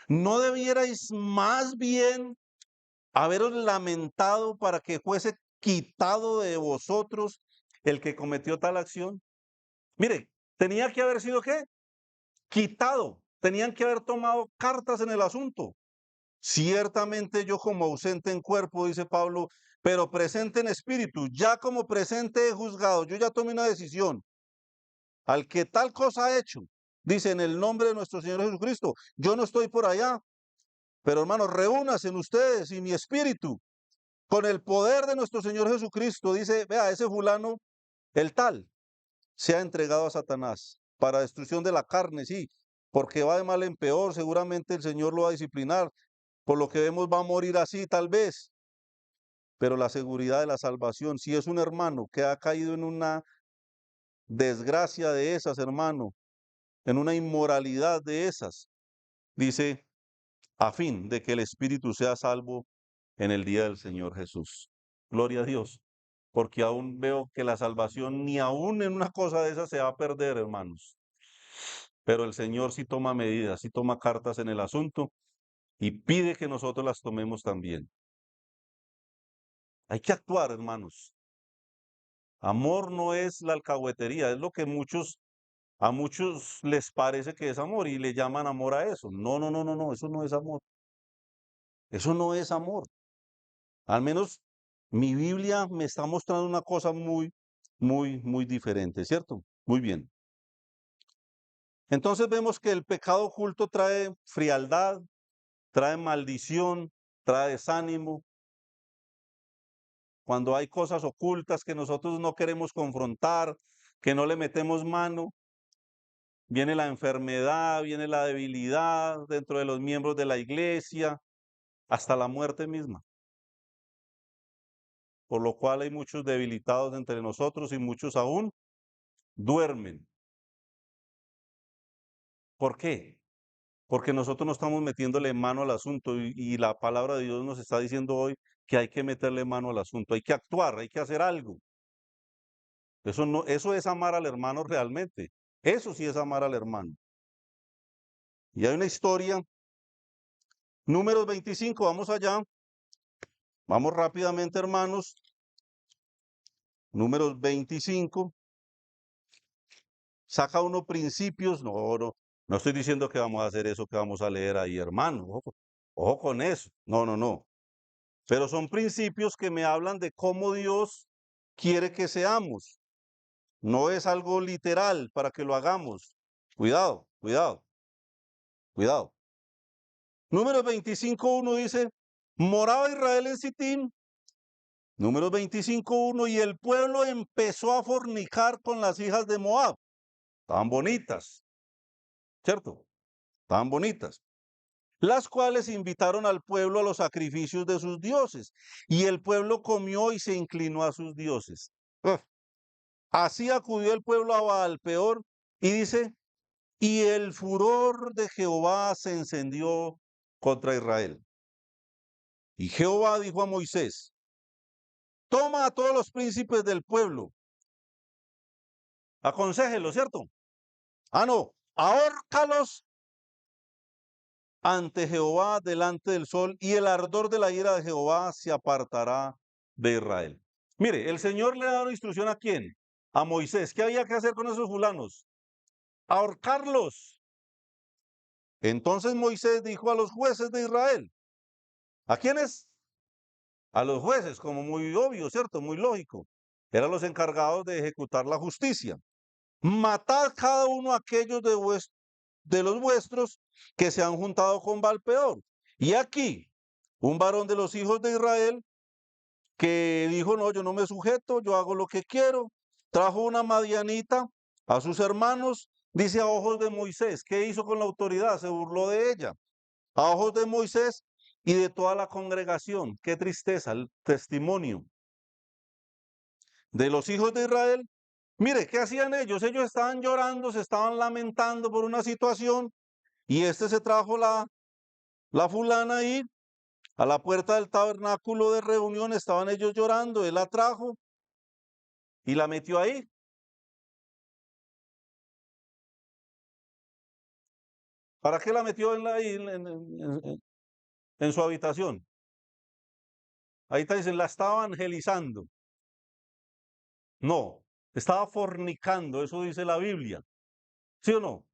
¿No debierais más bien haberos lamentado para que fuese quitado de vosotros el que cometió tal acción? Mire, tenía que haber sido ¿qué? Quitado. Tenían que haber tomado cartas en el asunto. Ciertamente yo como ausente en cuerpo, dice Pablo, pero presente en espíritu, ya como presente he juzgado, yo ya tomé una decisión. Al que tal cosa ha hecho, dice en el nombre de nuestro Señor Jesucristo, yo no estoy por allá, pero hermanos, reúnanse en ustedes y mi espíritu con el poder de nuestro Señor Jesucristo. Dice, vea, ese fulano, el tal, se ha entregado a Satanás para destrucción de la carne, sí, porque va de mal en peor, seguramente el Señor lo va a disciplinar, por lo que vemos va a morir así tal vez, pero la seguridad de la salvación, si es un hermano que ha caído en una desgracia de esas, hermano, en una inmoralidad de esas, dice, a fin de que el espíritu sea salvo en el día del Señor Jesús. Gloria a Dios, porque aún veo que la salvación ni aún en una cosa de esas se va a perder, hermanos. Pero el Señor sí toma medidas, sí toma cartas en el asunto y pide que nosotros las tomemos también. Hay que actuar, hermanos. Amor no es la alcahuetería, es lo que a muchos les parece que es amor y le llaman amor a eso. No, no, no, no, no, eso no es amor. Eso no es amor. Al menos mi Biblia me está mostrando una cosa muy, muy, muy diferente, ¿cierto? Muy bien. Entonces vemos que el pecado oculto trae frialdad, trae maldición, trae desánimo. Cuando hay cosas ocultas que nosotros no queremos confrontar, que no le metemos mano, viene la enfermedad, viene la debilidad dentro de los miembros de la iglesia, hasta la muerte misma. Por lo cual hay muchos debilitados entre nosotros y muchos aún duermen. ¿Por qué? Porque nosotros no estamos metiéndole mano al asunto y la palabra de Dios nos está diciendo hoy que hay que meterle mano al asunto, hay que actuar, hay que hacer algo. Eso no, eso es amar al hermano realmente. Eso sí es amar al hermano. Y hay una historia, Números 25, vamos allá. Vamos rápidamente, hermanos. Números 25. Saca unos principios. No, no, no estoy diciendo que vamos a hacer eso que vamos a leer ahí, hermano. Ojo, ojo con eso. No, no, no. Pero son principios que me hablan de cómo Dios quiere que seamos. No es algo literal para que lo hagamos. Cuidado, cuidado, cuidado. Números 25:1 dice, moraba Israel en Sitín. Números 25:1, y el pueblo empezó a fornicar con las hijas de Moab. Estaban bonitas, ¿cierto? Estaban bonitas. Las cuales invitaron al pueblo a los sacrificios de sus dioses. Y el pueblo comió y se inclinó a sus dioses. Uf. Así acudió el pueblo a Baal peor y dice, y el furor de Jehová se encendió contra Israel. Y Jehová dijo a Moisés, toma a todos los príncipes del pueblo, aconséjelo, ¿cierto? Ah, no, ahórcalos ante Jehová delante del sol, y el ardor de la ira de Jehová se apartará de Israel. Mire, el Señor le ha dado instrucción ¿a quién? A Moisés. ¿Qué había que hacer con esos fulanos? Ahorcarlos. Entonces Moisés dijo a los jueces de Israel, ¿a quiénes? A los jueces, como muy obvio, ¿cierto? Muy lógico. Eran los encargados de ejecutar la justicia. Matad cada uno a aquellos de los vuestros que se han juntado con Balpeor. Y aquí, un varón de los hijos de Israel que dijo, no, yo no me sujeto, yo hago lo que quiero. Trajo una madianita a sus hermanos, dice a ojos de Moisés. ¿Qué hizo con la autoridad? Se burló de ella. A ojos de Moisés y de toda la congregación. Qué tristeza el testimonio de los hijos de Israel. Mire, ¿qué hacían ellos? Ellos estaban llorando, se estaban lamentando por una situación y este se trajo la fulana ahí a la puerta del tabernáculo de reunión, estaban ellos llorando, él la trajo y la metió ahí. ¿Para qué la metió ahí en su habitación? Ahí está, dicen, la estaba evangelizando. No, estaba fornicando, eso dice la Biblia. ¿Sí o no?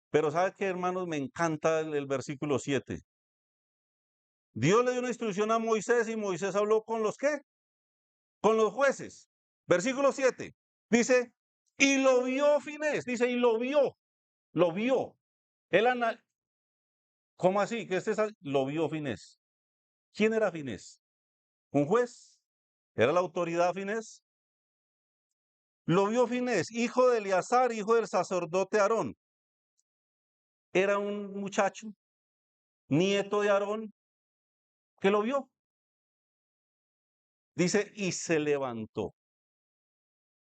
Pero ¿sabe qué, hermanos? Me encanta el versículo 7. Dios le dio una instrucción a Moisés y Moisés habló con los ¿qué? Con los jueces. Versículo 7. Dice, y lo vio Finés. Dice, y lo vio. Lo vio. Él ¿Cómo así? Lo vio Finés. ¿Quién era Finés? ¿Un juez? ¿Era la autoridad Finés? Lo vio Finés, hijo de Eleazar, hijo del sacerdote Aarón. Era un muchacho, nieto de Aarón, que lo vio. Dice, y se levantó.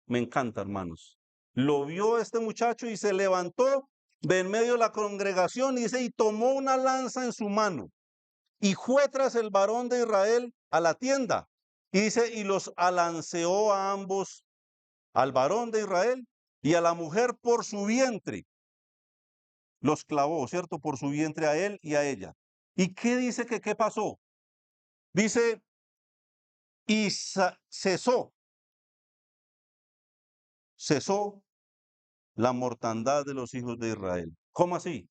Me encanta, hermanos. Lo vio este muchacho y se levantó de en medio de la congregación, dice, y tomó una lanza en su mano y fue tras el varón de Israel a la tienda. Y dice, y los alanceó a ambos, al varón de Israel y a la mujer por su vientre. Los clavó, ¿cierto? Por su vientre a él y a ella. ¿Y qué dice que qué pasó? Dice, y cesó la mortandad de los hijos de Israel. ¿Cómo así?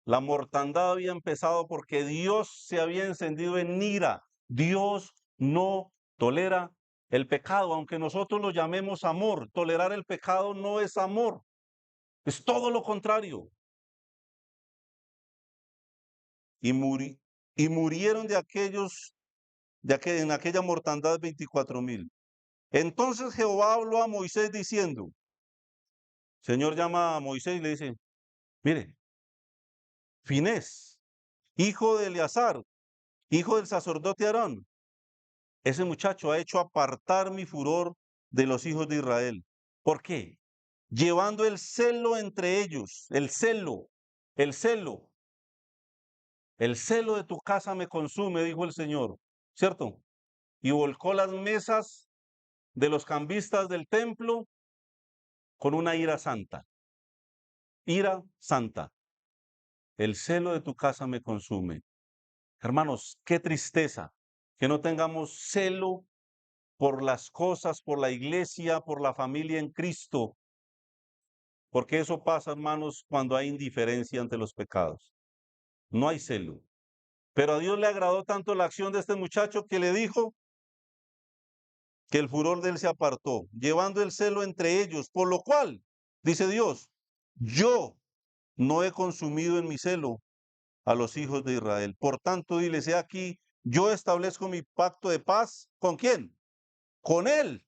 La mortandad había empezado porque Dios se había encendido en ira. Dios no tolera el pecado, aunque nosotros lo llamemos amor. Tolerar el pecado no es amor, es todo lo contrario. Y, y murieron en aquella mortandad 24,000. Entonces Jehová habló a Moisés diciendo, Señor llama a Moisés y le dice, mire, Finés, hijo de Eleazar, hijo del sacerdote Aarón, ese muchacho ha hecho apartar mi furor de los hijos de Israel. ¿Por qué? Llevando el celo entre ellos, el celo, el celo. El celo de tu casa me consume, dijo el Señor, ¿cierto? Y volcó las mesas de los cambistas del templo con una ira santa. Ira santa. El celo de tu casa me consume. Hermanos, qué tristeza que no tengamos celo por las cosas, por la iglesia, por la familia en Cristo, porque eso pasa, hermanos, cuando hay indiferencia ante los pecados. No hay celo. Pero a Dios le agradó tanto la acción de este muchacho que le dijo que el furor de él se apartó, llevando el celo entre ellos, por lo cual, dice Dios, yo no he consumido en mi celo a los hijos de Israel. Por tanto, diles, he aquí, yo establezco mi pacto de paz. ¿Con quién? Con él.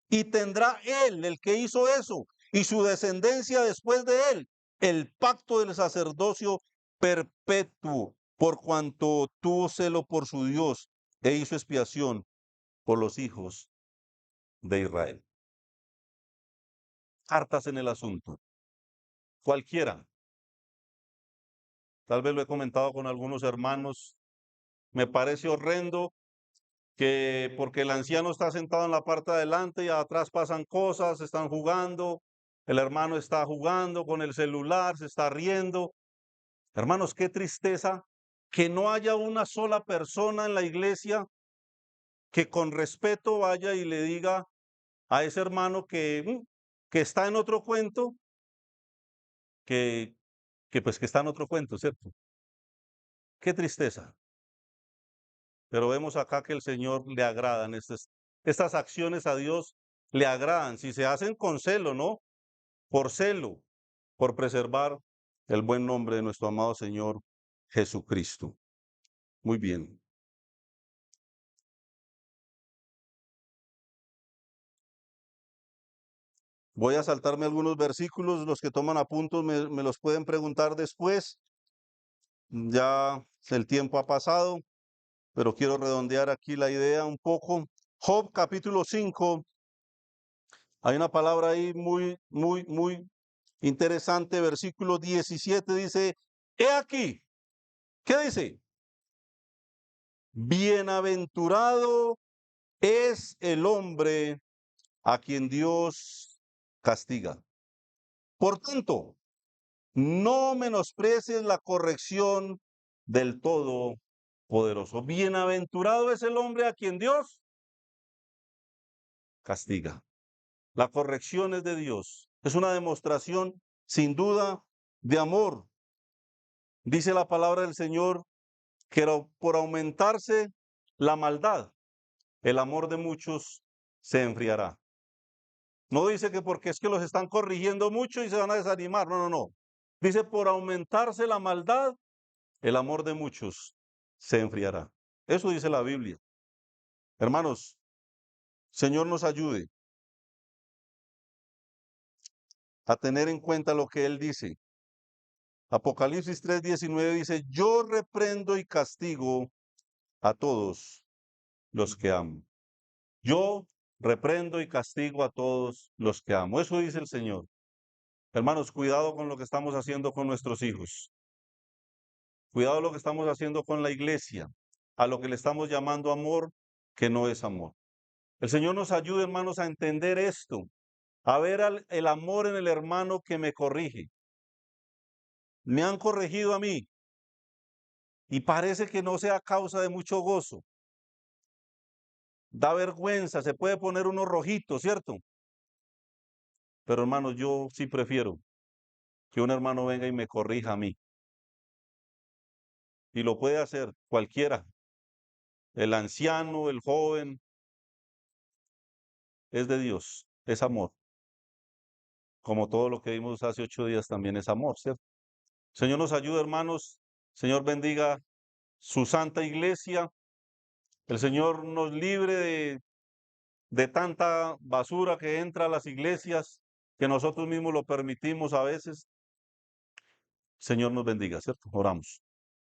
Y tendrá él, el que hizo eso, y su descendencia después de él, el pacto del sacerdocio perpetuo, por cuanto tuvo celo por su Dios e hizo expiación por los hijos de Israel. Cartas en el asunto. Cualquiera. Tal vez lo he comentado con algunos hermanos. Me parece horrendo que porque el anciano está sentado en la parte de adelante y atrás pasan cosas, están jugando, el hermano está jugando con el celular, se está riendo, Hermanos, qué tristeza que no haya una sola persona en la iglesia que con respeto vaya y le diga a ese hermano que está en otro cuento, que, que está en otro cuento, ¿cierto? Qué tristeza. Pero vemos acá que el Señor le agradan estas acciones a Dios, le agradan, si se hacen con celo, ¿no? Por celo, por preservar el buen nombre de nuestro amado Señor Jesucristo. Muy bien. Voy a saltarme algunos versículos, los que toman apuntos me los pueden preguntar después. Ya el tiempo ha pasado, pero quiero redondear aquí la idea un poco. Job capítulo 5, hay una palabra ahí muy interesante, versículo 17 dice, he aquí, ¿qué dice? Bienaventurado es el hombre a quien Dios castiga. Por tanto, no menosprecies la corrección del Todopoderoso. Bienaventurado es el hombre a quien Dios castiga. La corrección es de Dios. Es una demostración, sin duda, de amor. Dice la palabra del Señor que por aumentarse la maldad, el amor de muchos se enfriará. No dice que porque es que los están corrigiendo mucho y se van a desanimar. No, no, no. Dice por aumentarse la maldad, el amor de muchos se enfriará. Eso dice la Biblia. Hermanos, Señor nos ayude a tener en cuenta lo que Él dice. Apocalipsis 3:19 dice, yo reprendo y castigo a todos los que amo. Yo reprendo y castigo a todos los que amo. Eso dice el Señor. Hermanos, cuidado con lo que estamos haciendo con nuestros hijos. Cuidado con lo que estamos haciendo con la iglesia, a lo que le estamos llamando amor, que no es amor. El Señor nos ayude, hermanos, a entender esto, a ver el amor en el hermano que me corrige. Me han corregido a mí y parece que no sea causa de mucho gozo. Da vergüenza, se puede poner uno rojito, ¿cierto? Pero hermanos, yo sí prefiero que un hermano venga y me corrija a mí. Y lo puede hacer cualquiera, el anciano, el joven, es de Dios, es amor. Como todo lo que vimos hace 8 días también es amor, ¿cierto? Señor nos ayude, hermanos. Señor bendiga su santa iglesia. El Señor nos libre de tanta basura que entra a las iglesias, que nosotros mismos lo permitimos a veces. Señor nos bendiga, ¿cierto? Oramos.